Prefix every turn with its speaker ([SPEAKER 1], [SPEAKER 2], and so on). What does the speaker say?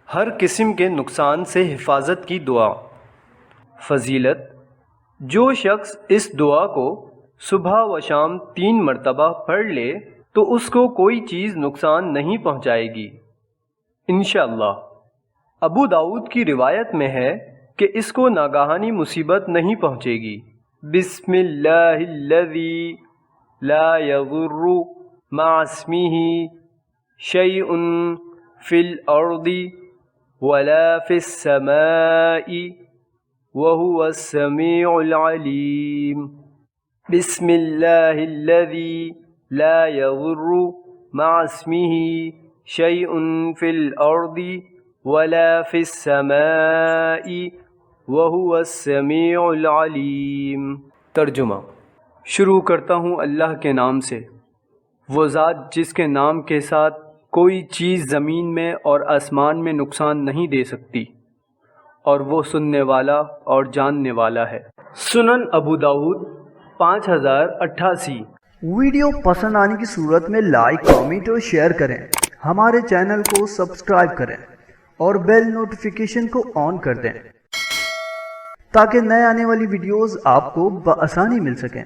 [SPEAKER 1] ہر قسم کے نقصان سے حفاظت کی دعا۔ فضیلت: جو شخص اس دعا کو صبح و شام 3 مرتبہ پڑھ لے تو اس کو کوئی چیز نقصان نہیں پہنچائے گی انشاءاللہ۔ ابو داؤد کی روایت میں ہے کہ اس کو ناگہانی مصیبت نہیں پہنچے گی۔ بسم اللہ الذی لا یضر مع اسمہ شیء فی الارض ولا فی السماء وهو السمیع العلیم۔ بسم اللہ الذی لا یضر مع اسمہ شیء فی الارض ولا فی السماء وهو السمیع العلیم۔ ترجمہ: شروع کرتا ہوں اللہ کے نام سے، وہ ذات جس کے نام کے ساتھ کوئی چیز زمین میں اور آسمان میں نقصان نہیں دے سکتی، اور وہ سننے والا اور جاننے والا ہے۔ سنن ابو داؤد 5088۔
[SPEAKER 2] ویڈیو پسند آنے کی صورت میں لائک، کامنٹ اور شیئر کریں، ہمارے چینل کو سبسکرائب کریں اور بیل نوٹیفیکیشن کو آن کر دیں تاکہ نئے آنے والی ویڈیوز آپ کو بآسانی مل سکیں۔